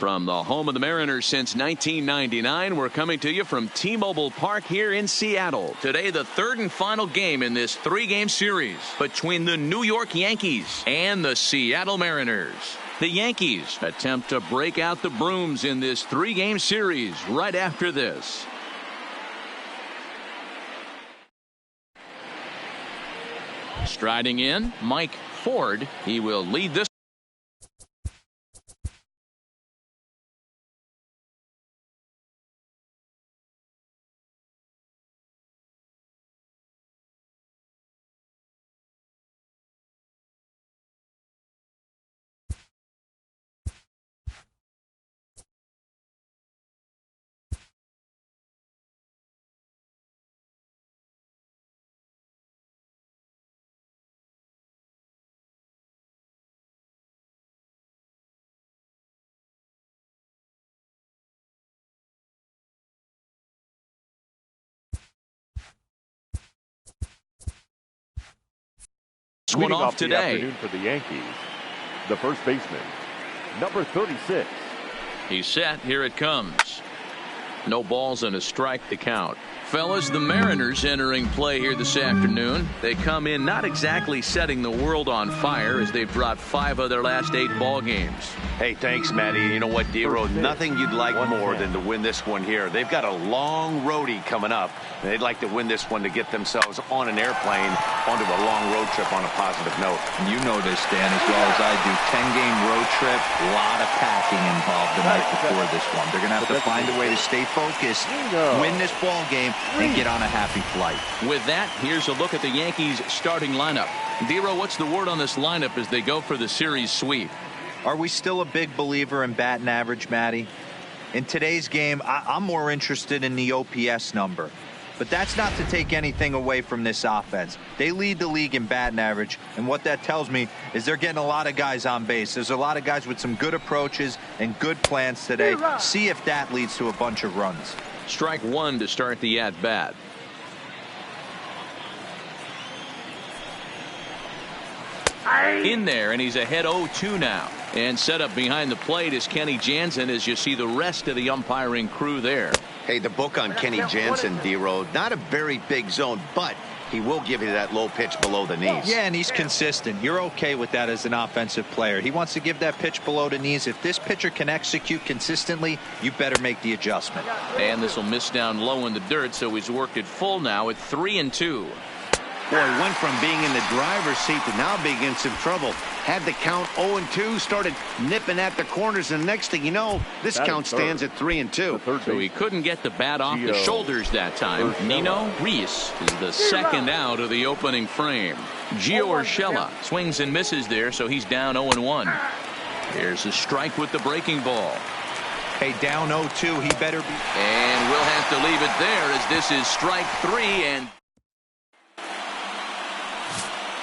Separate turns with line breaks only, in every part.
From the home of the Mariners since 1999, we're coming to you from T-Mobile Park here in Seattle. Today, the third and final game in this three-game series between the New York Yankees and the Seattle Mariners. The Yankees attempt to break out the brooms in this three-game series right after this. Striding in, Mike Ford. He will lead this.
One off today for the Yankees, the first baseman, number 36.
He's set. Here it comes. No balls and a strike to count. Fellas, the Mariners entering play here this afternoon. They come in not exactly setting the world on fire as they've dropped 5 of their last 8 ball games.
Hey, thanks, Matty. You know what, D-Row? Nothing you'd like more than to win this one here. They've got a long roadie coming up. They'd like to win this one to get themselves on an airplane onto a long road trip on a positive note.
You know this, Dan, as well as I do. 10-game road trip, a lot of packing involved the night before this one. They're going to have to find a way to stay focused, win this ball game, and get on a happy flight.
With that, here's a look at the Yankees starting lineup. D-Row, what's the word on this lineup as they go for the series sweep?
Are we still a big believer in batting average, Matty? In today's game, I'm more interested in the OPS number. But that's not to take anything away from this offense. They lead the league in batting average, and what that tells me is they're getting a lot of guys on base. There's a lot of guys with some good approaches and good plans today. See if that leads to a bunch of runs.
Strike one to start the at-bat. In there, and he's ahead 0-2 now. And set up behind the plate is Kenny Jansen as you see the rest of the umpiring crew there.
Hey, the book on Kenny Jansen, D-Row, not a very big zone, but he will give you that low pitch below the knees.
Yeah, and he's consistent. You're okay with that as an offensive player. He wants to give that pitch below the knees. If this pitcher can execute consistently, you better make the adjustment.
And this will miss down low in the dirt, so he's worked it full now at 3-2.
Boy, went from being in the driver's seat to now being in some trouble. Had the count 0-2, started nipping at the corners, and next thing you know, this count stands at 3-2.
So he couldn't get the bat off the shoulders that time. Nino Reese is the second out of the opening frame. Gio Urshela swings and misses there, so he's down 0-1. Here's a strike with the breaking ball.
Hey, down 0-2, he better be.
And we'll have to leave it there as this is strike 3, and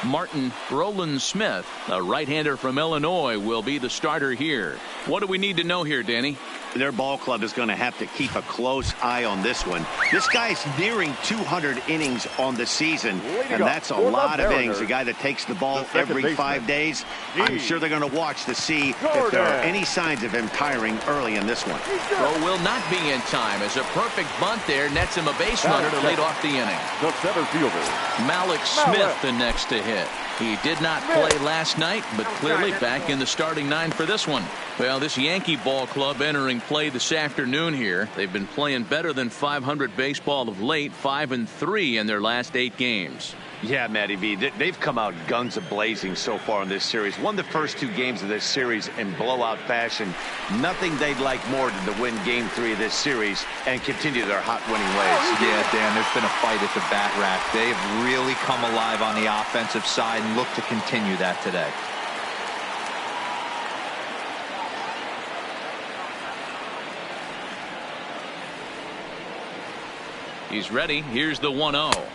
Martin Roland Smith, a right-hander from Illinois, will be the starter here. What do we need to know here, Danny?
Their ball club is going to have to keep a close eye on this one. This guy's nearing 200 innings on the season, and that's a lot of innings. A guy that takes the ball every 5 days. I'm sure they're going to watch to see if there are any signs of him tiring early in this one.
Throw will not be in time as a perfect bunt there nets him a base runner to lead off the inning.
The center fielder,
Malik Smith, the next to hit. He did not play last night, but clearly back in the starting 9 for this one. Well, this Yankee ball club entering play this afternoon here. They've been playing better than .500 baseball of late, 5-3 in their last 8 games.
Yeah, Matty V, they've come out guns a-blazing so far in this series. Won the first 2 games of this series in blowout fashion. Nothing they'd like more than to win Game 3 of this series and continue their hot winning ways.
Yeah, Dan, there's been a fight at the bat rack. They have really come alive on the offensive side and look to continue that today.
He's ready. Here's the 1-0.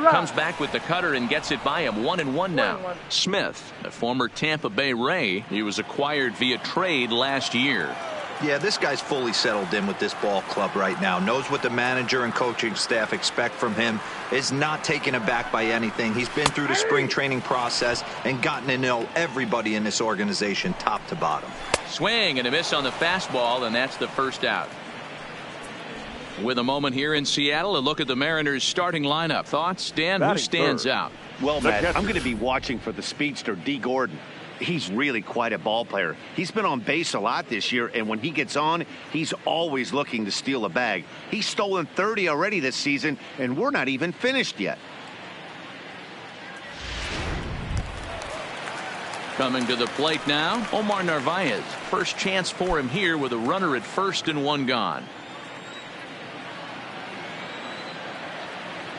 Comes back with the cutter and gets it by him. 1-1 now. Smith, a former Tampa Bay Ray. He was acquired via trade last year.
Yeah, this guy's fully settled in with this ball club right now. Knows what the manager and coaching staff expect from him. Is not taken aback by anything. He's been through the spring training process and gotten to know everybody in this organization top to bottom.
Swing and a miss on the fastball, and that's the first out. With a moment here in Seattle, a look at the Mariners' starting lineup. Thoughts, Dan? Who stands out?
Well, Matt, I'm going to be watching for the speedster, D. Gordon. He's really quite a ball player. He's been on base a lot this year, and when he gets on, he's always looking to steal a bag. He's stolen 30 already this season, and we're not even finished yet.
Coming to the plate now, Omar Narvaez. First chance for him here with a runner at first and one gone.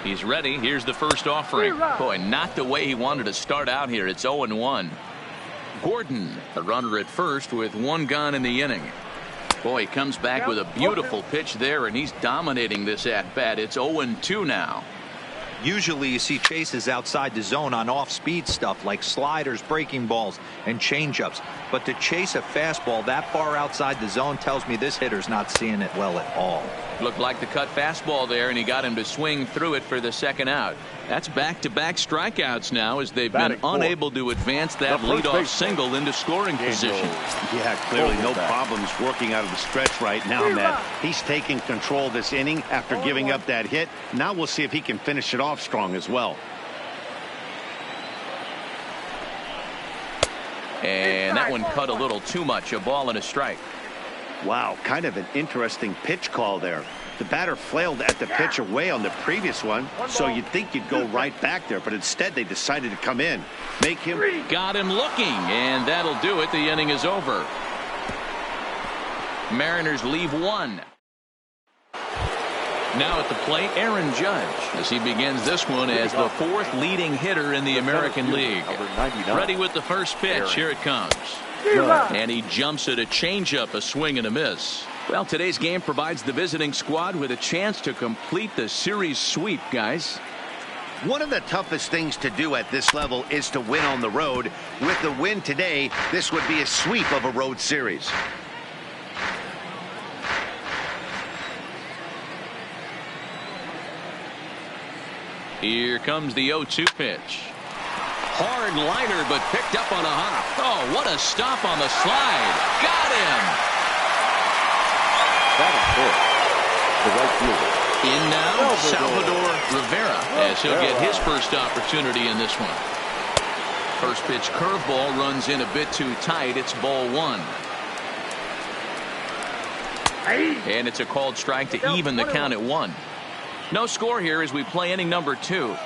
He's ready. Here's the first offering. Boy, not the way he wanted to start out here. It's 0-1. Gordon, a runner at first with one gone in the inning. Boy, he comes back with a beautiful pitch there, and he's dominating this at-bat. It's 0-2 now.
Usually you see chases outside the zone on off-speed stuff like sliders, breaking balls, and changeups. But to chase a fastball that far outside the zone tells me this hitter's not seeing it well at all.
Looked like the cut fastball there, and he got him to swing through it for the second out. That's back-to-back strikeouts now as they've been unable to advance that leadoff single into scoring position.
Yeah, clearly no problems working out of the stretch right now, Matt. He's taking control this inning after giving up that hit. Now we'll see if he can finish it off strong as well.
And that one cut a little too much. A ball and a strike.
Wow, kind of an interesting pitch call there. The batter flailed at the pitch away on the previous one, so you'd think you'd go right back there, but instead they decided to come in. Make him.
Got him looking, and that'll do it. The inning is over. Mariners leave one. Now at the plate, Aaron Judge, as he begins this one as the fourth leading hitter in the American League. Ready with the first pitch. Here it comes. And he jumps at a changeup, a swing and a miss. Well, today's game provides the visiting squad with a chance to complete the series sweep, guys.
One of the toughest things to do at this level is to win on the road. With the win today, this would be a sweep of a road series.
Here comes the 0-2 pitch. Hard liner, but picked up on a hop. Oh, what a stop on the slide. Got him.
That is good. The right fielder.
In now, Salvador Rivera, as he'll get his first opportunity in this one. First pitch curveball runs in a bit too tight. It's ball one. And it's a called strike to even the count at one. No score here as we play inning number 2.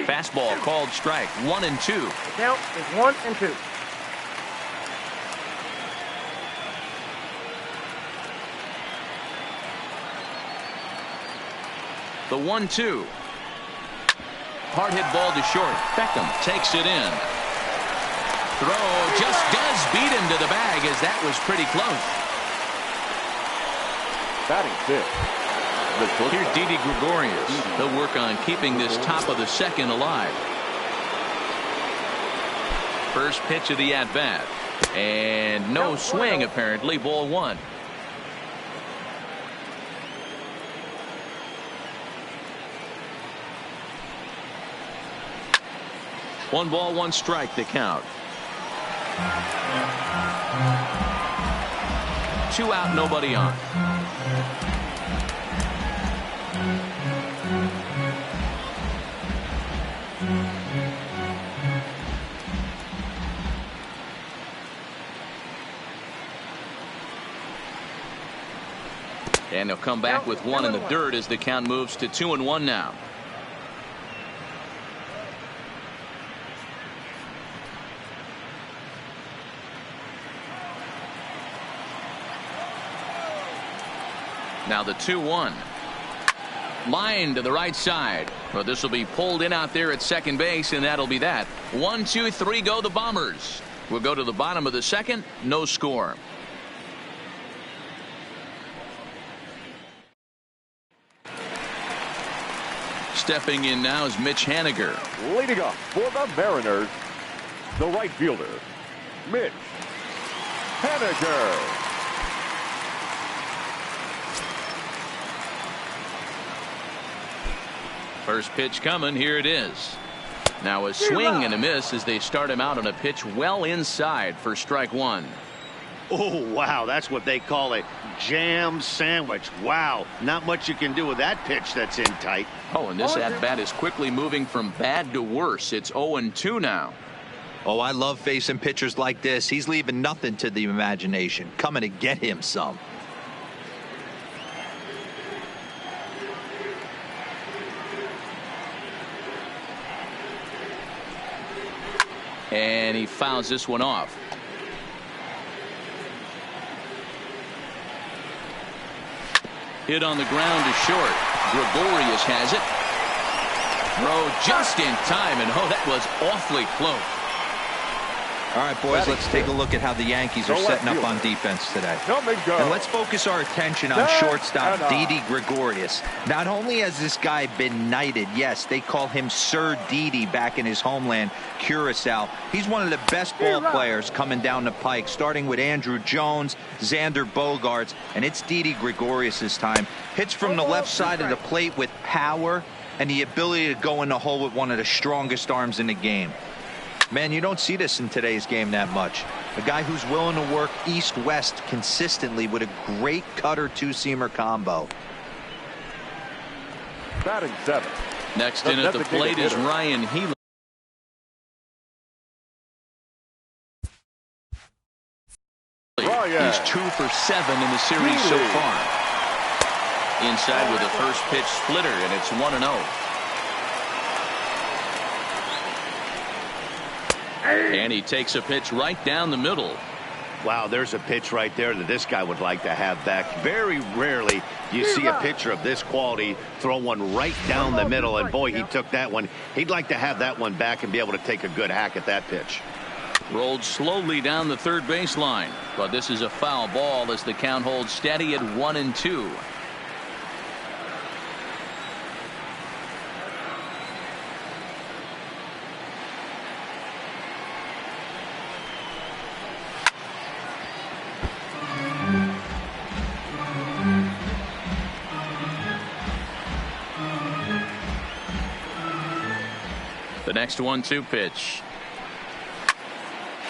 Fastball called strike. 1-2.
The count is 1-2.
The 1-2. Hard hit ball to short. Beckham takes it in. Throw just does beat him to the bag as that was pretty close.
Batting fifth.
Here's Didi Gregorius. They'll work on keeping this top of the second alive. First pitch of the at-bat. And no swing, apparently. Ball one. One ball, one strike, the count. 2 out, nobody on. And he'll come back with one in the dirt as the count moves to 2-1 now. Now the 2-1. Line to the right side. Well, this will be pulled in out there at second base, and that'll be that. 1, 2, 3 go the Bombers. We'll go to the bottom of the second. No score. Stepping in now is Mitch Haniger.
Leading off for the Mariners, the right fielder, Mitch Haniger.
First pitch coming. Here it is. Now a swing and a miss as they start him out on a pitch well inside for strike one.
Oh, wow. That's what they call a jam sandwich. Wow. Not much you can do with that pitch that's in tight.
Oh, and this at-bat is quickly moving from bad to worse. It's 0-2 now.
Oh, I love facing pitchers like this. He's leaving nothing to the imagination. Coming to get him some.
And he fouls this one off. Hit on the ground to short. Gregorius has it. Throw just in time, and oh, that was awfully close.
All right, boys, let's take a look at how the Yankees are setting up on defense today. And let's focus our attention on shortstop Didi Gregorius. Not only has this guy been knighted, yes, they call him Sir Didi back in his homeland, Curacao. He's one of the best ball players coming down the pike, starting with Andrew Jones, Xander Bogaerts, and it's Didi Gregorius' time. Hits from the left side of the plate with power and the ability to go in the hole with one of the strongest arms in the game. Man, you don't see this in today's game that much. A guy who's willing to work east-west consistently with a great cutter two-seamer combo.
Batting seven.
Next in at the plate is Ryan Healy. He's 2 for 7 in the series so far. Inside with a first pitch splitter, and it's 1-0. And he takes a pitch right down the middle.
Wow, there's a pitch right there that this guy would like to have back. Very rarely you see a pitcher of this quality throw one right down the middle, and boy, he took that one. He'd like to have that one back and be able to take a good hack at that pitch.
Rolled slowly down the third baseline, but this is a foul ball as the count holds steady at 1-2. The next 1-2 pitch.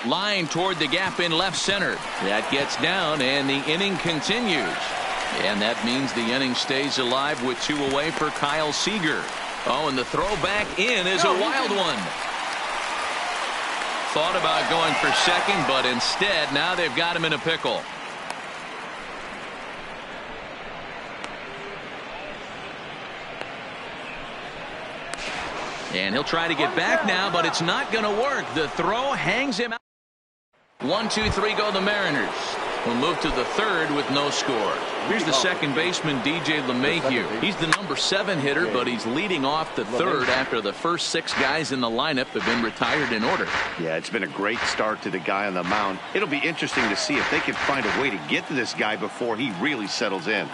Line toward the gap in left center. That gets down, and the inning continues. And that means the inning stays alive with 2 away for Kyle Seager. Oh, and the throw back in is a wild one. Thought about going for second, but instead, now they've got him in a pickle. And he'll try to get back now, but it's not going to work. The throw hangs him out. 1-2-3 go the Mariners. We'll move to the third with no score. Here's the second baseman, DJ LeMahieu. He's the number 7 hitter, but he's leading off the third after the first 6 guys in the lineup have been retired in order.
Yeah, it's been a great start to the guy on the mound. It'll be interesting to see if they can find a way to get to this guy before he really settles in.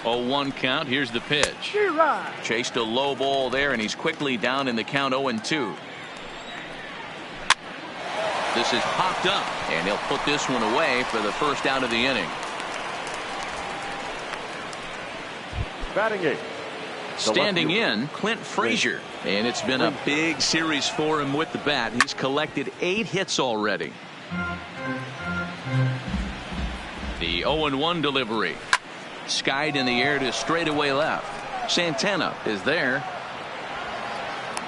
Oh, 1 count. Here's the pitch. Chased a low ball there, and he's quickly down in the count 0-2. This is popped up, and he'll put this one away for the first out of the inning.
Batting 8.
Standing in, Clint Frazier. And it's been a big series for him with the bat. He's collected 8 hits already. The 0-1 delivery. Skied in the air to straightaway left. Santana is there.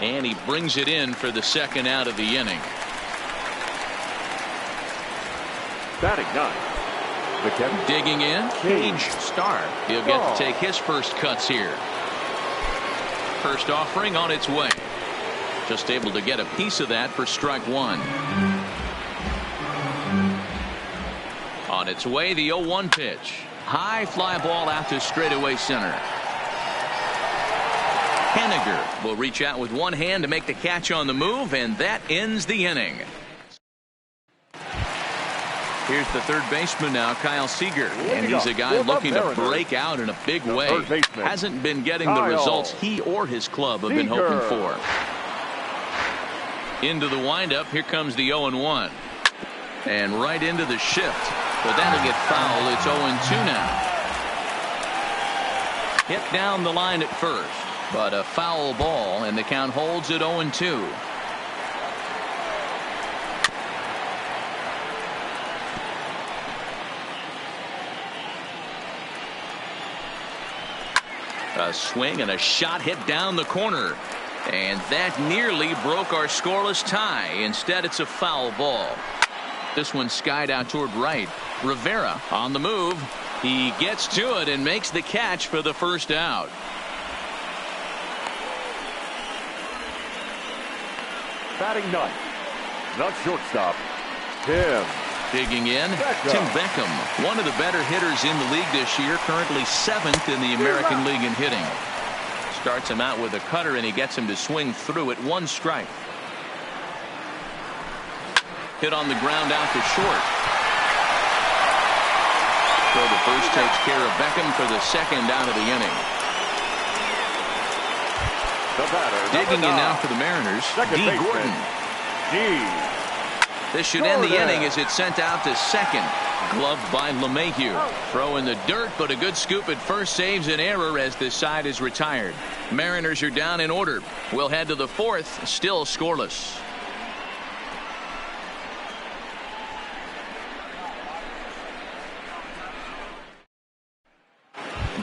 And he brings it in for the second out of the inning.
Batting ninth.
Digging in, Cage Starr. He'll get to take his first cuts here. First offering on its way. Just able to get a piece of that for strike one. On its way, the 0-1 pitch. High fly ball out to straightaway center. Henniger will reach out with one hand to make the catch on the move, and that ends the inning. Here's the third baseman now, Kyle Seager, and he's a guy looking to break out in a big way. Hasn't been getting the results he or his club have been hoping for. Into the windup, here comes the 0-1. And right into the shift, but that'll get foul. It's 0-2 now. Hit down the line at first, but a foul ball, and the count holds at 0-2. A swing and a shot hit down the corner. And that nearly broke our scoreless tie. Instead, it's a foul ball. This one skied out toward right. Rivera on the move. He gets to it and makes the catch for the first out.
Batting ninth. Not shortstop. Tim.
Digging in, Tim Beckham, one of the better hitters in the league this year, currently 7th in the American League in hitting. Starts him out with a cutter, and he gets him to swing through it. 1 strike. Hit on the ground out to short. So the first takes care of Beckham for the second out of the inning.
The batter,
digging in now for the Mariners, D. Gordon. This should end the inning as it's sent out to second. Gloved by LeMahieu. Throw in the dirt, but a good scoop at first saves an error as this side is retired. Mariners are down in order. We'll head to the fourth, still scoreless.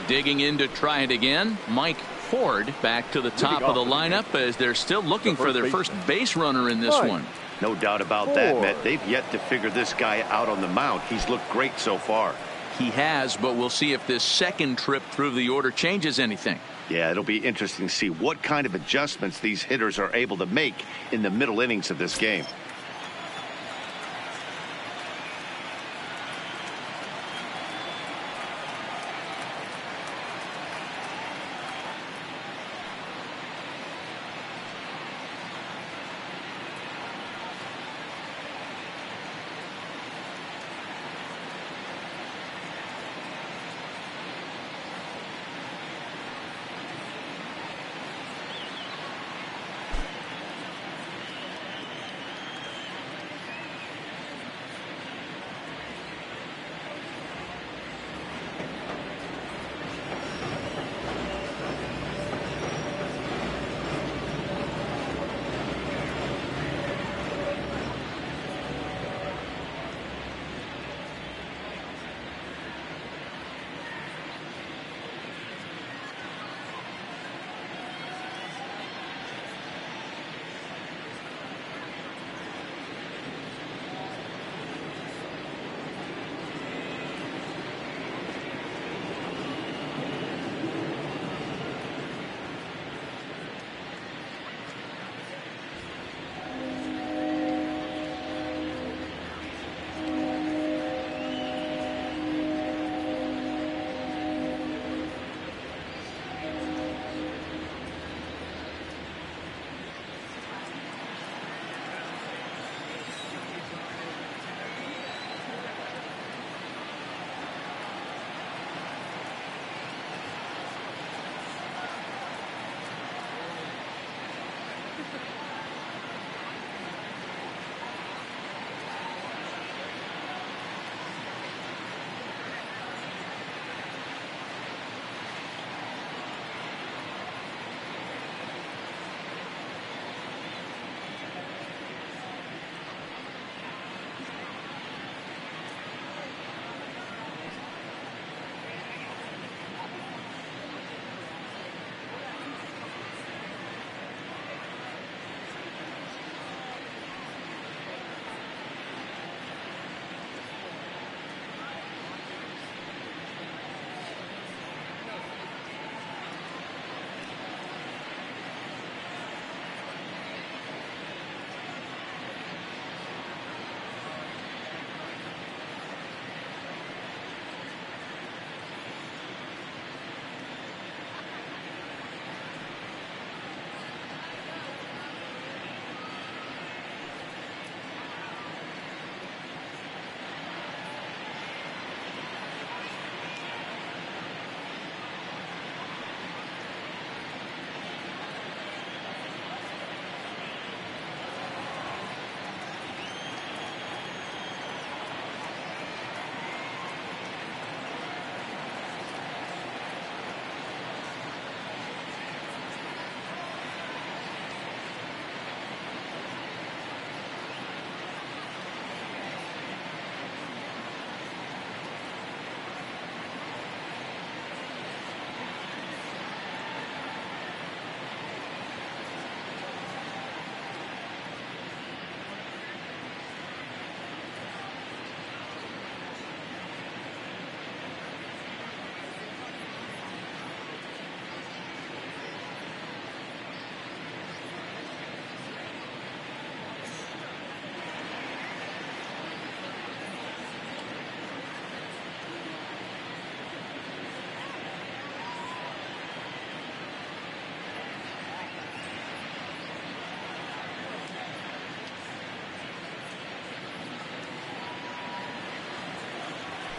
Digging in to try it again, Mike Ford back to the top of the lineup as they're still looking for their first base runner in this one.
No doubt about that, Matt. They've yet to figure this guy out on the mound. He's looked great so far.
He has, but we'll see if this second trip through the order changes anything.
Yeah, it'll be interesting to see what kind of adjustments these hitters are able to make in the middle innings of this game.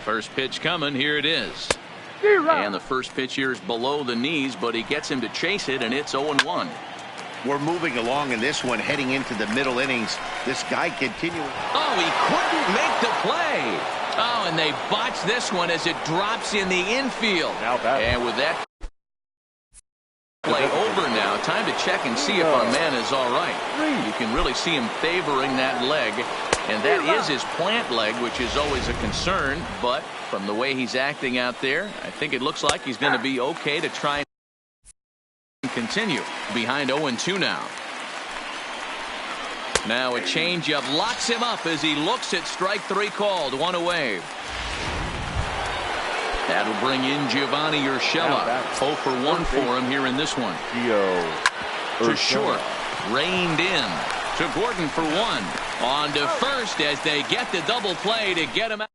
First pitch coming. Here it is. And the first pitch here is below the knees, but he gets him to chase it, and it's 0-1.
We're moving along in this one, heading into the middle innings. This guy continuing.
Oh, he couldn't make the play. Oh, and they botched this one as it drops in the infield. And with that play over now, time to check and see if our man is all right. You can really see him favoring that leg, and that is his plant leg, which is always a concern. But from the way he's acting out there, I think it looks like he's going to be okay to try and continue. Behind 0-2 now. Now a changeup locks him up as he looks at strike 3 called. One away. That'll bring in Giovanni Urshela. 0 for 1 for him here in this one. To short. Reined in. To Gordon for 1. On to first as they get the double play to get him out.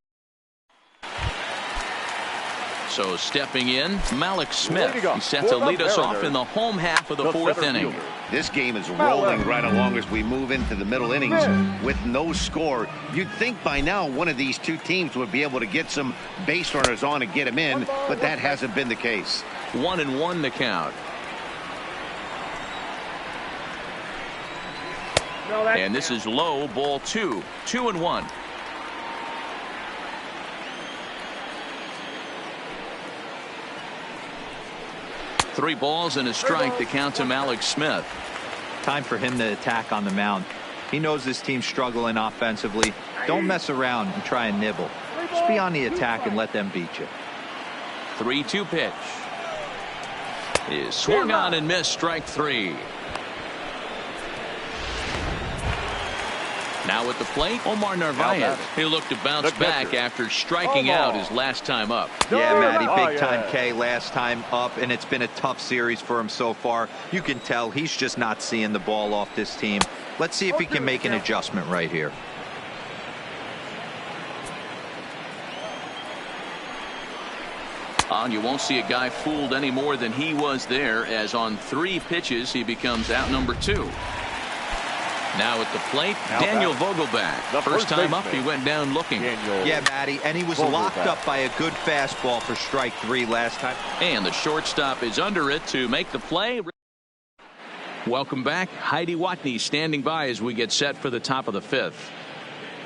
So stepping in, Malik Smith. He's set to lead us off in the home half of the 4th inning.
This game is rolling right along as we move into the middle innings with no score. You'd think by now one of these two teams would be able to get some base runners on and get him in, but that hasn't been the case.
1-1 the count. And this is low, ball 2. 2-1. Three balls and a strike to count to Malik Smith.
Time for him to attack on the mound. He knows this team's struggling offensively. Don't mess around and try and nibble. Just be on the attack and let them beat you.
3-2 pitch. Is swung on and missed. Strike 3. Now at the plate, Omar Narvaez. He'll look to bounce back after striking out his last time up.
Yeah, Matty, big time K last time up, and it's been a tough series for him so far. You can tell he's just not seeing the ball off this team. Let's see if he can make an adjustment right here.
And you won't see a guy fooled any more than he was there, as on 3 pitches he becomes out number 2. Now at the plate, Daniel Vogelbach. First time up, he went down looking.
Yeah, Matty, and he was locked up by a good fastball for strike 3 last time.
And the shortstop is under it to make the play. Welcome back. Heidi Watney standing by as we get set for the top of the 5th.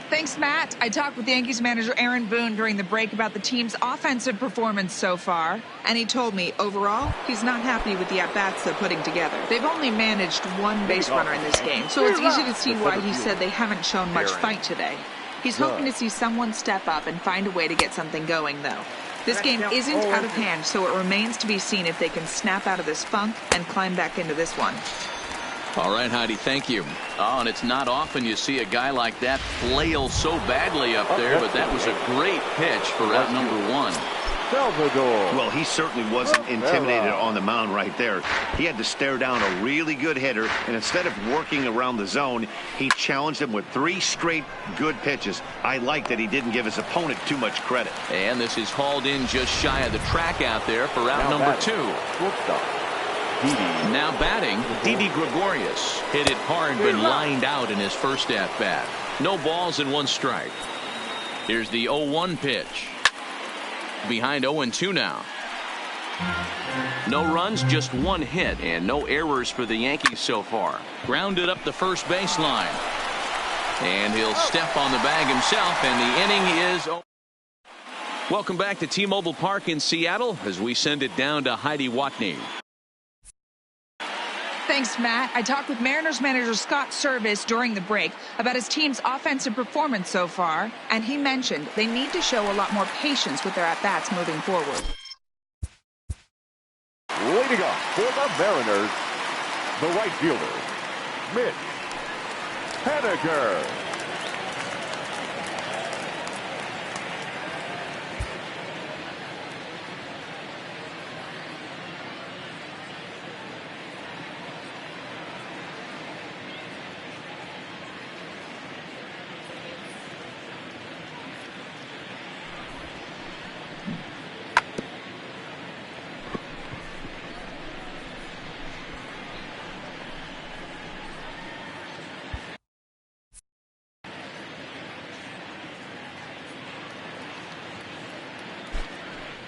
Thanks, Matt. I talked with Yankees manager Aaron Boone during the break about the team's offensive performance so far, and he told me overall he's not happy with the at-bats they're putting together. They've only managed 1 base runner in this game, so it's easy to see why he said they haven't shown much fight today. He's hoping to see someone step up and find a way to get something going, though. This game isn't out of hand, so it remains to be seen if they can snap out of this funk and climb back into this one.
All right, Heidi, thank you. Oh, and it's not often you see a guy like that flail so badly up there, but that was a great pitch for out number 1.
Well, he certainly wasn't intimidated on the mound right there. He had to stare down a really good hitter, and instead of working around the zone, he challenged him with 3 straight good pitches. I like that he didn't give his opponent too much credit.
And this is hauled in just shy of the track out there for out number 2. Now batting, Didi Gregorius. Hit it hard, but lined out in his first at-bat. No balls and 1 strike. Here's the 0-1 pitch. Behind 0-2 now. No runs, just 1 hit, and no errors for the Yankees so far. Grounded up the first baseline. And he'll step on the bag himself, and the inning is over. Welcome back to T-Mobile Park in Seattle as we send it down to Heidi Watney.
Thanks, Matt. I talked with Mariners manager Scott Service during the break about his team's offensive performance so far, and he mentioned they need to show a lot more patience with their at-bats moving forward.
Leading up for the Mariners, the right fielder, Mitch Haniger.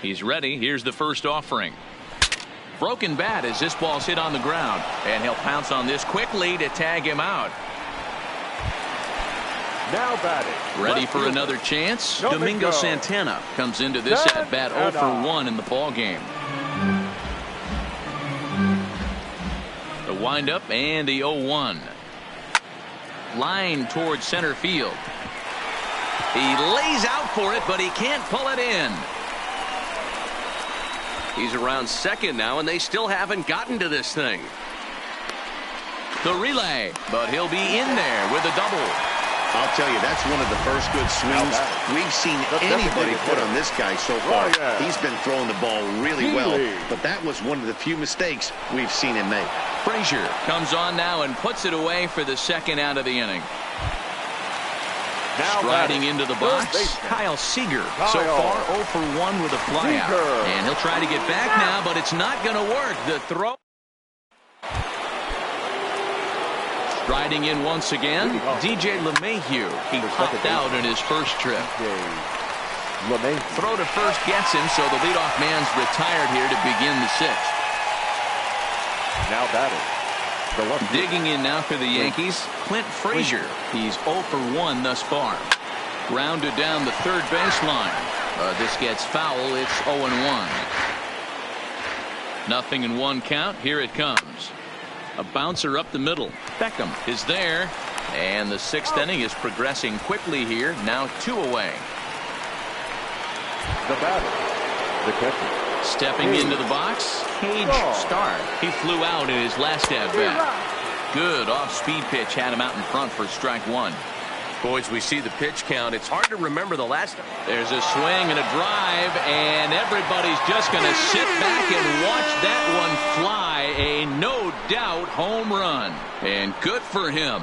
He's ready. Here's the first offering. Broken bat as this ball's hit on the ground. And he'll pounce on this quickly to tag him out.
Now batting.
Ready for another chance. Domingo Santana comes into this at bat 0 for 1 in the ball game. The windup and the 0-1. Line towards center field. He lays out for it, but he can't pull it in.
He's around second now, and they still haven't gotten to this thing.
The relay, but he'll be in there with a double.
I'll tell you, that's one of the first good swings we've seen anybody put on this guy so far. He's been throwing the ball really well, but that was one of the few mistakes we've seen him make.
Frazier comes on now and puts it away for the second out of the inning. Striding into the box, Kyle Seager. So far 0 for 1 with a flyout. And he'll try to get back now, but it's not going to work. The throw. Striding in once again, DJ LeMahieu. He popped out in his first trip. Throw to first gets him, so the leadoff man's retired here to begin the sixth.
Now batting.
Digging in now for the Yankees, Clint Frazier. He's 0 for 1 thus far. Grounded down the third baseline. This gets foul. It's 0-1. Nothing in one count. Here it comes. A bouncer up the middle. Beckham is there. And the sixth inning is progressing quickly here. Now 2 away.
The batter. The catcher.
Stepping into the box, Cage Starr. He flew out in his last at-bat. Good off-speed pitch had him out in front for strike 1.
Boys, we see the pitch count. It's hard to remember the last time.
There's a swing and a drive, and everybody's just going to sit back and watch that one fly. A no-doubt home run. And good for him.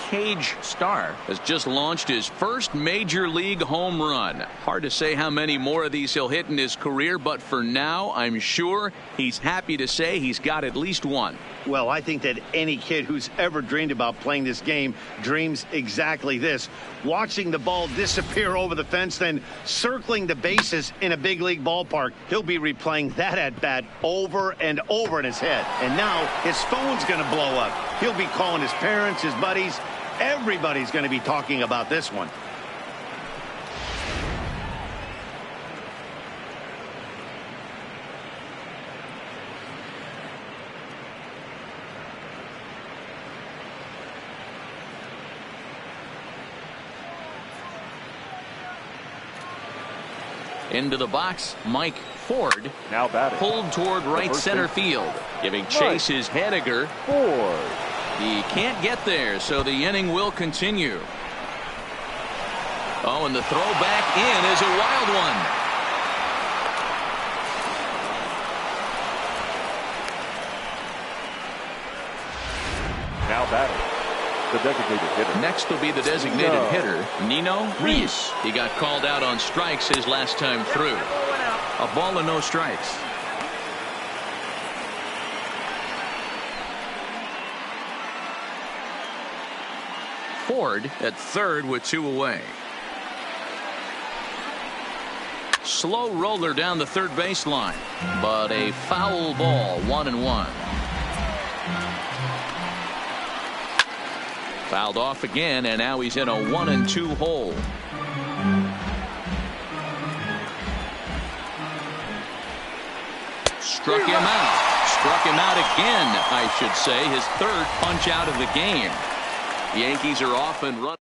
Cage Starr has just launched his first major league home run. Hard to say how many more of these he'll hit in his career, but for now, I'm sure he's happy to say he's got at least one.
Well, I think that any kid who's ever dreamed about playing this game dreams exactly this. Watching the ball disappear over the fence, then circling the bases in a big league ballpark. He'll be replaying that at-bat over and over in his head. And now his phone's going to blow up. He'll be calling his parents, his buddies. Everybody's going to be talking about this one.
Into the box, Mike Ford.
Now batting.
Pulled toward right center field. Giving chase is Henniger.
Ford.
He can't get there, so the inning will continue. Oh, and the throw back in is a wild one.
Now batting. The designated hitter.
Next will be the designated hitter, Nino Reese. He got called out on strikes his last time through. A ball and no strikes. Ford at third with 2 away. Slow roller down the third baseline, but a foul ball, 1-1. Fouled off again, and now he's in a 1-2 hole. Struck him out. Struck him out again, I should say. His third punch out of the game. The Yankees are off and running.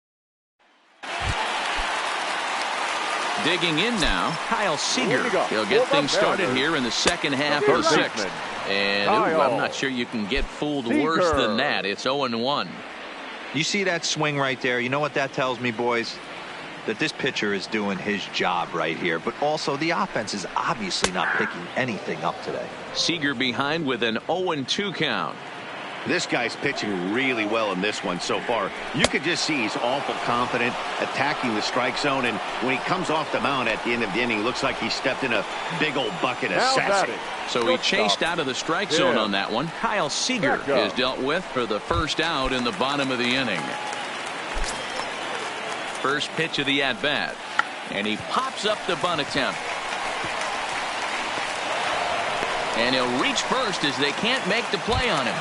Digging in now, Kyle Seager. He'll get things started here in the second half of the sixth. And I'm not sure you can get fooled worse than that. It's 0-1.
You see that swing right there? You know what that tells me, boys? That this pitcher is doing his job right here. But also, the offense is obviously not picking anything up today.
Seager behind with an 0-2 count.
This guy's pitching really well in this one so far. You could just see he's awful confident, attacking the strike zone, and when he comes off the mound at the end of the inning, looks like he stepped in a big old bucket of sassy.
So he chased out of the strike zone on that one. Kyle Seager is dealt with for the first out in the bottom of the inning. First pitch of the at-bat, and he pops up the bunt attempt. And he'll reach first as they can't make the play on him.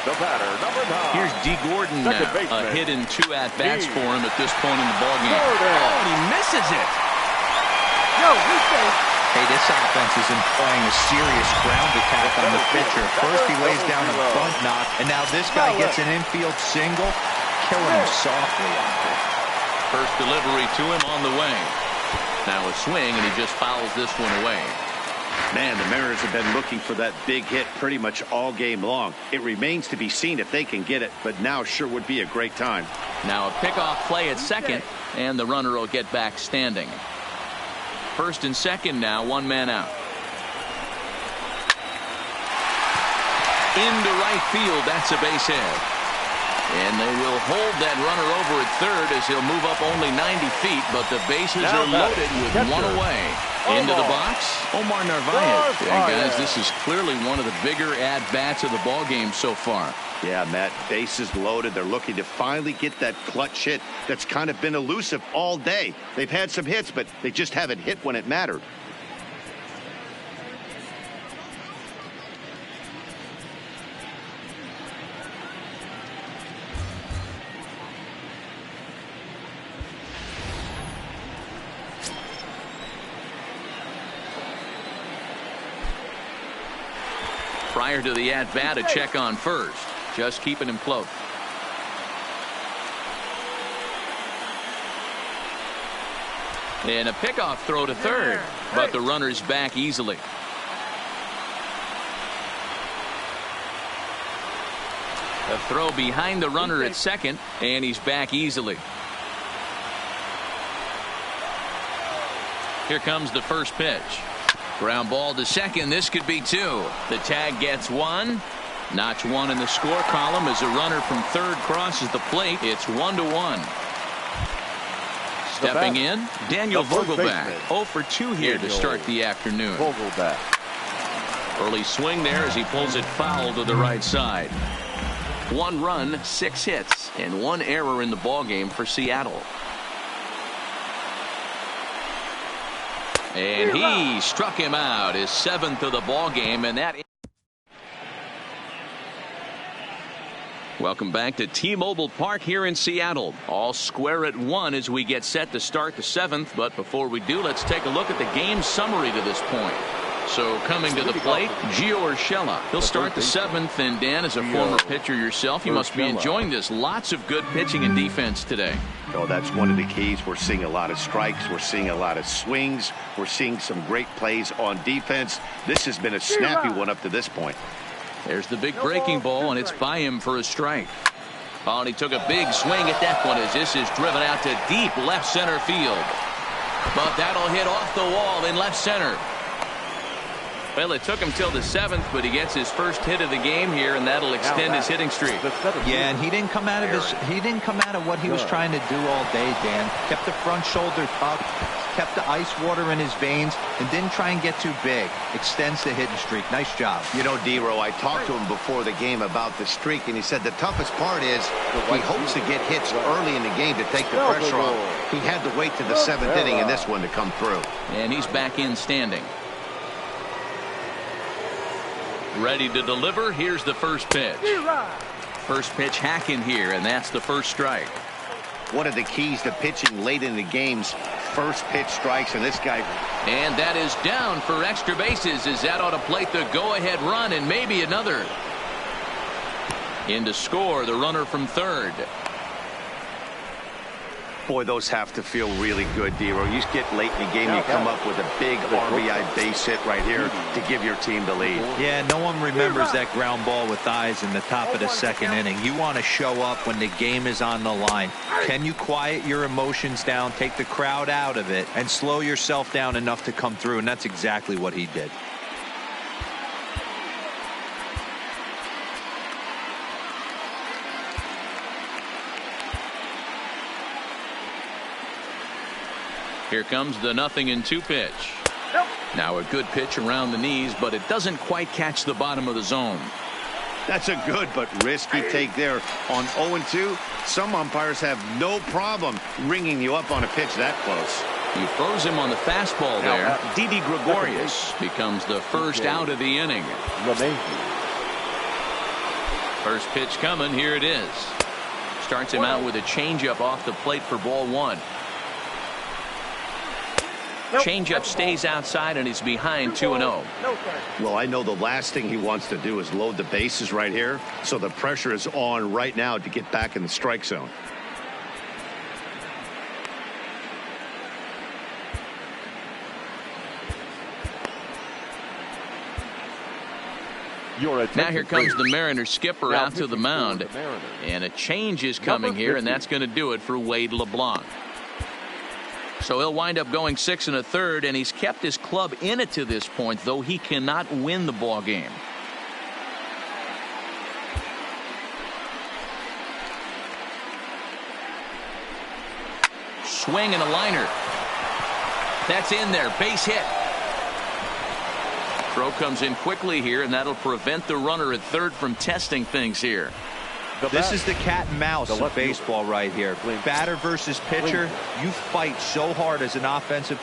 The batter, number 9.
Here's D. Gordon now. A hit and 2 at-bats for him at this point in the ballgame. Oh, and he misses it.
No, he's safe.
Hey, this offense is employing a serious ground attack on the pitcher. First he lays down a bunt knock, and now this guy gets an infield single, killing him softly out there.
First delivery to him on the way. Now a swing, and he just fouls this one away.
Man, the Mariners have been looking for that big hit pretty much all game long. It remains to be seen if they can get it, but now sure would be a great time.
Now a pickoff play at second, and the runner will get back standing. First and second now, 1 man out. Into right field, that's a base hit. And they will hold that runner over at third as he'll move up only 90 feet, but the bases are loaded with 1 away. Into the box, Omar Narvaez. And guys, this is clearly one of the bigger at-bats of the ballgame so far.
Yeah, Matt, bases loaded. They're looking to finally get that clutch hit that's kind of been elusive all day. They've had some hits, but they just haven't hit when it mattered.
Prior to the at-bat, a check on first. Just keeping him close. And a pickoff throw to third, but the runner's back easily. A throw behind the runner at second, and he's back easily. Here comes the first pitch. Ground ball to second. This could be 2. The tag gets 1. Notch 1 in the score column as a runner from third crosses the plate. It's 1-1. Stepping in, Daniel Vogelback. 0 for 2 here to start the afternoon.
Vogelback.
Early swing there as he pulls it foul to the right side. 1 run, 6 hits, and 1 error in the ballgame for Seattle. And he struck him out, his 7th of the ball game, and that. Welcome back to T-Mobile Park here in Seattle. All square at 1 as we get set to start the 7th. But before we do, let's take a look at the game summary to this point. So coming to the plate, Gio Urshela. He'll start the 7th, and Dan, as a former pitcher yourself, you must be enjoying this. Lots of good pitching and defense today.
Oh, that's one of the keys. We're seeing a lot of strikes. We're seeing a lot of swings. We're seeing some great plays on defense. This has been a snappy one up to this point.
There's the big breaking ball, and it's by him for a strike. Oh, and he took a big swing at that one as this is driven out to deep left center field. But that'll hit off the wall in left center. Well, it took him till the 7th, but he gets his first hit of the game here, and that'll extend his hitting streak.
Yeah, and he didn't come out of what he was trying to do all day, Dan. Kept the front shoulder up, kept the ice water in his veins, and didn't try and get too big. Extends the hitting streak. Nice job.
You know, D-Row, I talked to him before the game about the streak, and he said the toughest part is he hopes to get hits early in the game to take the pressure off. He had to wait to the 7th inning in this one to come through.
And he's back in standing. Ready to deliver. Here's the first pitch. First pitch hacking here, and that's the first strike.
One of the keys to pitching late in the games, first pitch strikes, and this guy.
And that is down for extra bases as that ought to plate the go-ahead run and maybe another. In to score, the runner from third.
Boy, those have to feel really good, D-Row. You get late in the game, you come up with a big RBI base hit right here to give your team the lead.
Yeah, no one remembers that ground ball with eyes in the top of the 2nd inning. You want to show up when the game is on the line. Can you quiet your emotions down, take the crowd out of it, and slow yourself down enough to come through? And that's exactly what he did.
Here comes the 0-2 pitch. Now a good pitch around the knees, but it doesn't quite catch the bottom of the zone.
That's a good but risky take there. On 0-2, some umpires have no problem ringing you up on a pitch that close.
He throws him on the fastball there. Didi Gregorius becomes the first out of the inning. First pitch coming. Here it is. Starts him out with a changeup off the plate for ball one. Changeup stays outside and he's behind 2-0.
Well, I know the last thing he wants to do is load the bases right here, so the pressure is on right now to get back in the strike zone.
Now here comes the Mariners skipper out to the mound, and a change is coming here, and that's going to do it for Wade LeBlanc. So he'll wind up going 6 1/3, and he's kept his club in it to this point, though he cannot win the ball game. Swing and a liner. That's in there. Base hit. Throw comes in quickly here, and that'll prevent the runner at third from testing things here.
This is the cat and mouse of baseball right here. Batter versus pitcher. You fight so hard as an offensive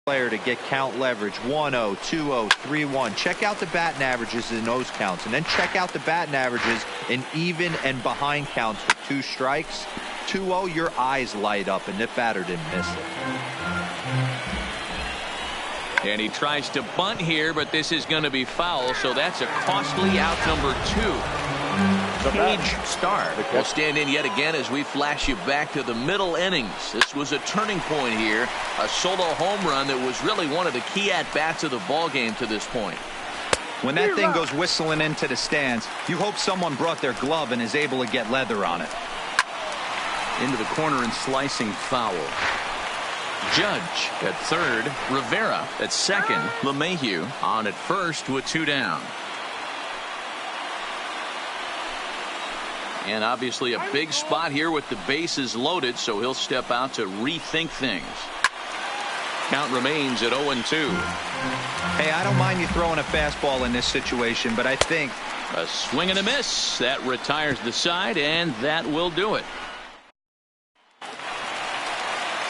player to get count leverage. 1-0, 2-0, 3-1. Check out the batting averages in those counts, and then check out the batting averages in even and behind counts with 2 strikes. 2-0, your eyes light up, and the batter didn't miss it.
And he tries to bunt here, but this is going to be foul, so that's a costly out number 2. Cage Starr will stand in yet again as we flash you back to the middle innings. This was a turning point here, a solo home run that was really one of the key at-bats of the ball game to this point.
When that thing goes whistling into the stands, you hope someone brought their glove and is able to get leather on it.
Into the corner and slicing foul. Judge at third, Rivera at second, LeMahieu on at first with 2 down. And obviously a big spot here with the bases loaded, so he'll step out to rethink things. Count remains at 0-2.
Hey, I don't mind you throwing a fastball in this situation, but I think
a swing and a miss. That retires the side, and that will do it.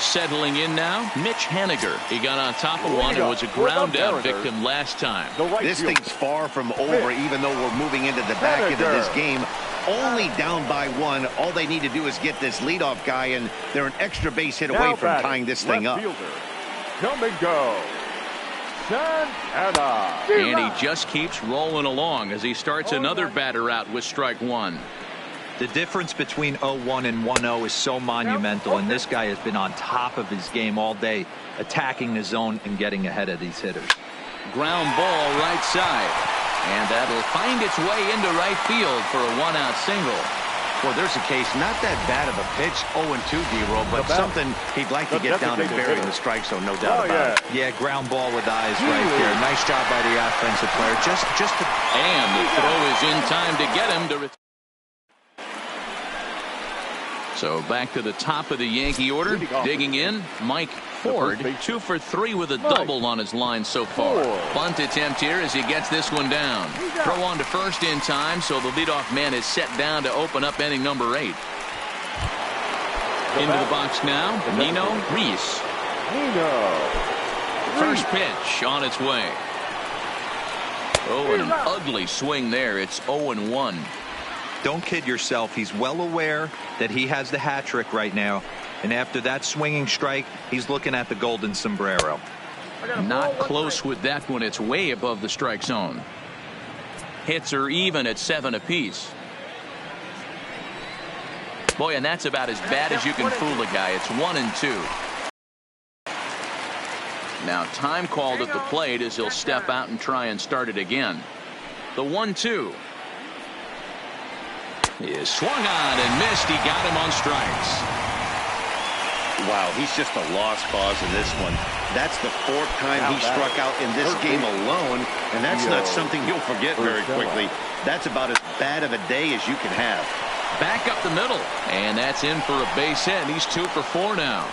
Settling in now, Mitch Haniger. He got on top of one and was a ground out victim last time.
This thing's far from over, even though we're moving into the back end of this game. Only down by 1. All they need to do is get this leadoff guy, and they're an extra base hit away from tying this thing up.
Come and go. Santana.
And he just keeps rolling along as he starts another batter out with strike 1.
the difference between 0-1 and 1-0 is so monumental, and this guy has been on top of his game all day, attacking the zone and getting ahead of these hitters.
Ground ball right side, and that'll find its way into right field for a one-out single.
Well, there's a case, not that bad of a pitch, 0-2 D-roll, but something he'd like to get down and bury in the strike zone, no doubt about it.
Yeah, ground ball with eyes right there. Nice job by the offensive player.
And the throw is in time to get him to. So back to the top of the Yankee order, digging in, Mike Ford, 2 for 3 with a double on his line so far. Bunt attempt here as he gets this one down. Throw on to first in time, so the leadoff man is set down to open up inning number 8. Into the box now, Nino Reese. First pitch on its way. Oh, and an ugly swing there. It's 0-1.
Don't kid yourself. He's well aware that he has the hat trick right now. And after that swinging strike, he's looking at the golden sombrero.
Not close with that one. It's way above the strike zone. Hits are even at 7 apiece. Boy, and that's about as bad as you can fool a guy. It's 1-2. Now time called at the plate as he'll step out and try and start it again. The 1-2. Is swung on and missed. He got him on strikes.
Wow, he's just a lost cause in this one. That's the 4th time he struck out in this game alone, and that's not something you'll forget very quickly. That's about as bad of a day as you can have.
Back up the middle, and that's in for a base hit. He's 2 for 4 now.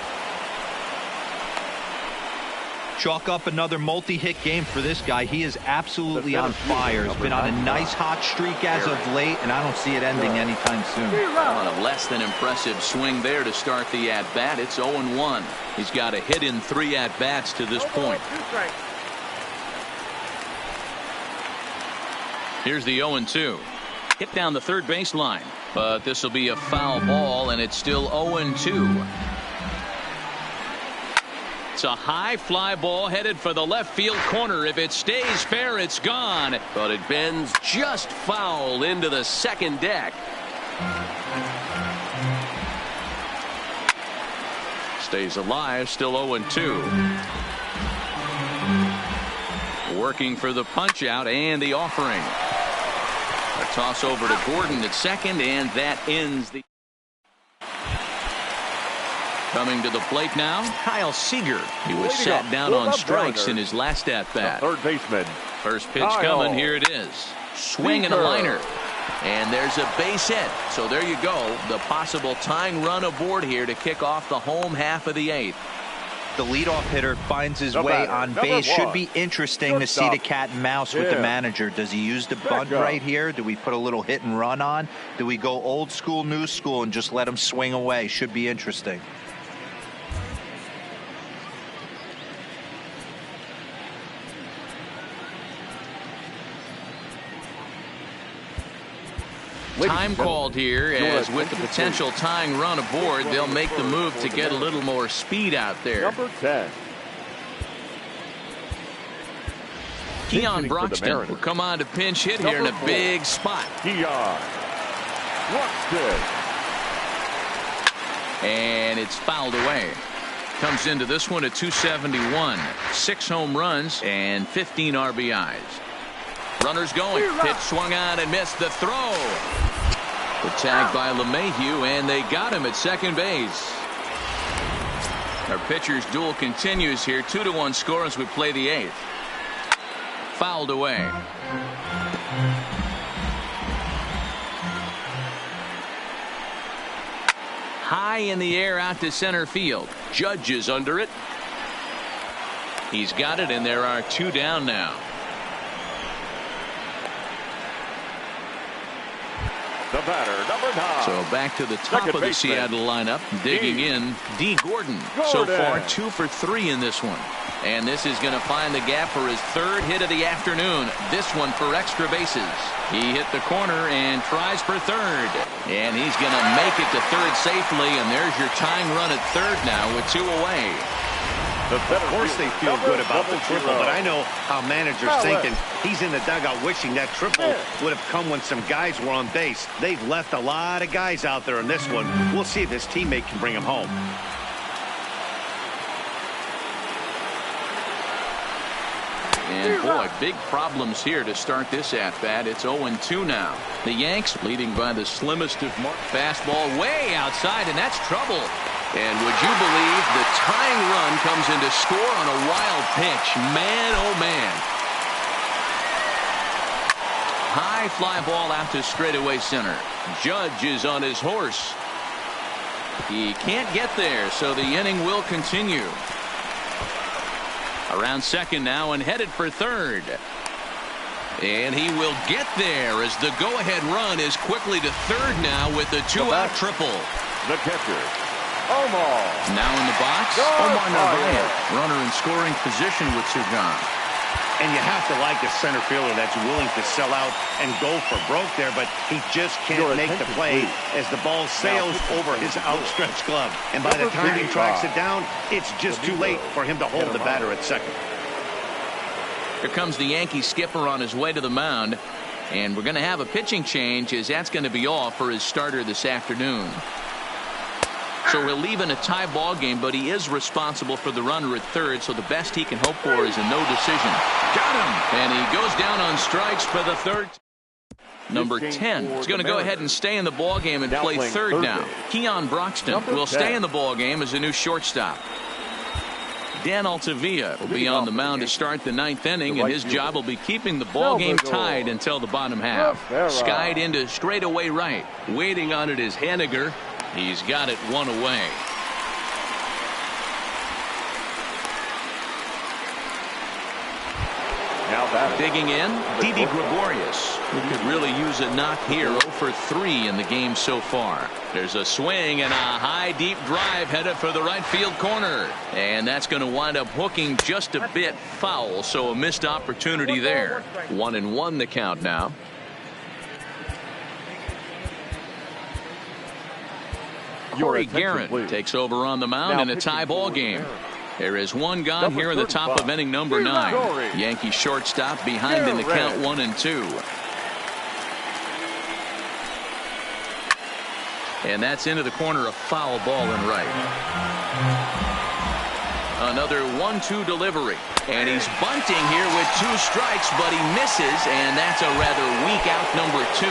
Chalk up another multi-hit game for this guy. He is absolutely on fire. He's been on a nice hot streak as of late, and I don't see it ending anytime soon.
On a left less than impressive swing there to start the at-bat. It's 0-1. He's got a hit in 3 at-bats to this point. Here's the 0-2. Hit down the third baseline, but this will be a foul ball, and it's still 0-2. It's a high fly ball headed for the left field corner. If it stays fair, it's gone.
But it bends just foul into the second deck.
Stays alive, still 0-2. Working for the punch out and the offering. A toss over to Gordon at second, and that ends the. Coming to the plate now, Kyle Seager. He was sat down on strikes in his last at-bat.
Third baseman.
First pitch coming. Here it is. Swing and a liner. And there's a base hit. So there you go. The possible tying run aboard here to kick off the home half of the 8th.
The leadoff hitter finds his way on base. Should be interesting to see the cat and mouse with the manager. Does he use the bunt right here? Do we put a little hit and run on? Do we go old school, new school, and just let him swing away? Should be interesting.
Time called here, as with the potential tying run aboard, they'll make the move to get a little more speed out there.
Number 10.
Keon Broxton will come on to pinch hit here in a big spot.
Keon Broxton.
And it's fouled away. Comes into this one at 271. 6 home runs and 15 RBIs. Runners going. Pitch swung on and missed the throw. The tag by LeMahieu, and they got him at second base. Our pitcher's duel continues here. 2-1 score as we play the 8th. Fouled away. High in the air out to center field. Judge is under it. He's got it, and there are 2 down now.
The batter, number 9.
So back to the top of the Seattle lineup. Digging in, D. Gordon. So far 2 for 3 in this one. And this is going to find the gap for his 3rd hit of the afternoon. This one for extra bases. He hit the corner and tries for 3rd. And he's going to make it to 3rd safely. And there's your tying run at 3rd now with 2 away.
Of course they feel good about the triple, but I know how managers thinking. He's in the dugout wishing that triple would have come when some guys were on base. They've left a lot of guys out there in this one. We'll see if his teammate can bring him home.
And boy, big problems here to start this at-bat. It's 0-2 now. The Yanks leading by the slimmest of mark. Fastball way outside, and that's trouble. And would you believe the tying run comes in to score on a wild pitch? Man, oh man. High fly ball out to straightaway center. Judge is on his horse. He can't get there, so the inning will continue. Around second now and headed for 3rd. And he will get there as the go-ahead run is quickly to 3rd now with a 2-out triple.
The catcher, Omar.
Now in the box, Omar Narvaez. Runner in scoring position with Sugan.
And you have to like a center fielder that's willing to sell out and go for broke there, but he just can't make the play as the ball sails over his outstretched glove. And by the time he tracks it down, it's just too late for him to hold the batter at second.
Here comes the Yankee skipper on his way to the mound. And we're going to have a pitching change, as that's going to be off for his starter this afternoon. So he'll leave in a tie ball game, but he is responsible for the runner at 3rd, so the best he can hope for is a no decision. Got him! And he goes down on strikes for the 3rd. Number 10 is going to go ahead and stay in the ball game and play 3rd now. Keon Broxton will stay in the ball game as a new shortstop. Dan Altavilla will be on the mound to start the 9th inning, and his job will be keeping the ball game tied until the bottom half. Skied into straightaway right. Waiting on it is Haniger. He's got it 1 away.
Now batting.
Digging in, Didi Gregorius, who could really use a knock here. 0 for 3 in the game so far. There's a swing and a high deep drive headed for the right field corner, and that's going to wind up hooking just a bit foul, so a missed opportunity there. 1-1 the count now. Corey Garrett takes over on the mound in a tie ball game. There is one gone here in the top of inning number 9. Yankee shortstop behind in the count 1-2. And that's into the corner, a foul ball and right. Another 1-2 delivery. And he's bunting here with 2 strikes, but he misses, and that's a rather weak out number 2.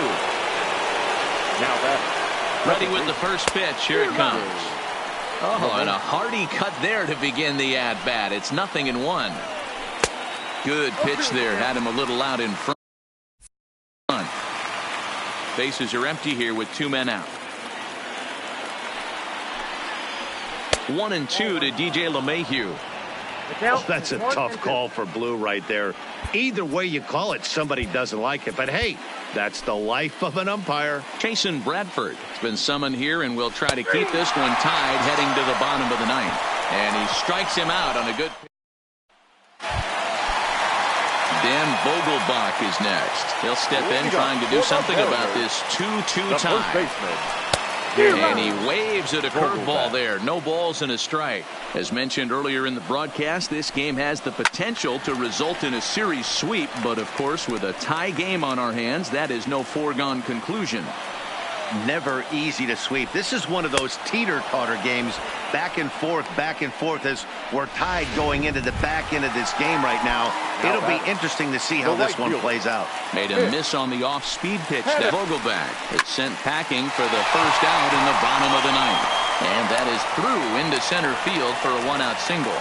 Now that.
Ready with the first pitch. Here it comes. Oh, and a hearty cut there to begin the at-bat. It's 0-1. Good pitch there. Had him a little out in front. Bases are empty here with 2 men out. 1-2 to DJ LeMahieu.
Well, that's a tough call for Blue right there. Either way you call it, somebody doesn't like it. But hey, that's the life of an umpire.
Jason Bradford has been summoned here and will try to keep this one tied heading to the bottom of the 9th. And he strikes him out on a good pitch. Dan Vogelbach is next. He'll step in trying to do something about this 2-2 tie. And he waves at a curveball there. No balls and a strike. As mentioned earlier in the broadcast, this game has the potential to result in a series sweep. But, of course, with a tie game on our hands, that is no foregone conclusion.
Never easy to sweep. This is one of those teeter-totter games. Back and forth as we're tied going into the back end of this game right now. It'll be interesting to see how this one plays out.
Made a miss on the off-speed pitch to Vogelbach. It's sent packing for the first out in the bottom of the 9th. And that is through into center field for a 1-out single.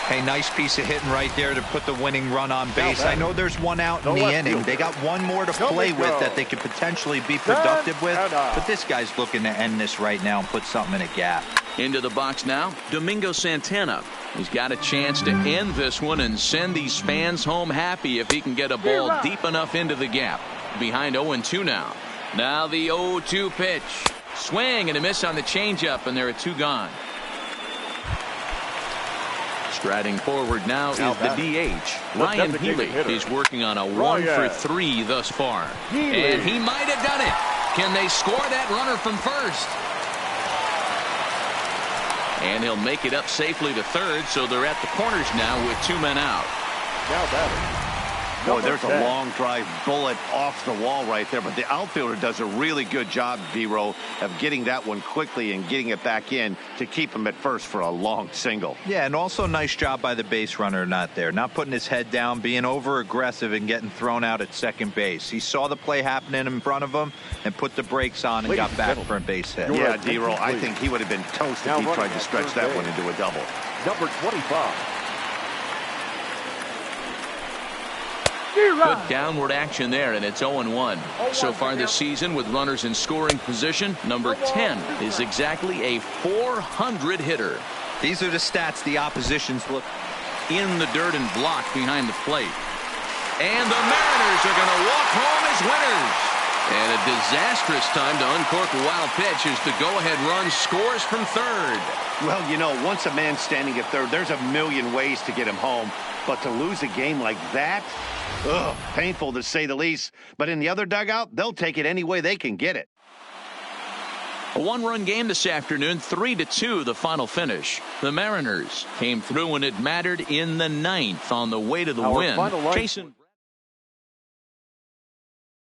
Hey, nice piece of hitting right there to put the winning run on base. I know there's 1 out in the inning. They got 1 more to play with that they could potentially be productive with. But this guy's looking to end this right now and put something in a gap.
Into the box now, Domingo Santana. He's got a chance to end this one and send these fans home happy if he can get a ball deep enough into the gap. Behind 0-2 now. Now the 0-2 pitch. Swing and a miss on the changeup, and there are 2 gone. Striding forward now is the DH, Ryan Healy. He's working on a 1 for 3 thus far. And he might have done it. Can they score that runner from first? And he'll make it up safely to third, so they're at the corners now with 2 men out.
Now batting.
Boy, there's a long drive bullet off the wall right there, but the outfielder does a really good job, Vero, of getting that one quickly and getting it back in to keep him at first for a long single.
Yeah, and also nice job by the base runner not putting his head down, being over aggressive and getting thrown out at second base. He saw the play happening in front of him and put the brakes on and got back for a base hit.
Yeah, Vero, I think he would have been toast if he tried to stretch that one into a double.
Number 25.
Good downward action there, and it's 0-1. So far this season with runners in scoring position, number 10 is exactly a 400 hitter.
These are the stats the opposition's look
in the dirt and blocked behind the plate. And the Mariners are going to walk home as winners. And a disastrous time to uncork a wild pitch as the go-ahead run scores from third.
Well, you know, once a man's standing at third, there's a million ways to get him home. But to lose a game like that, painful to say the least. But in the other dugout, they'll take it any way they can get it.
A 1-run game this afternoon, 3-2 the final finish. The Mariners came through when it mattered in the 9th on the way to the win. Jason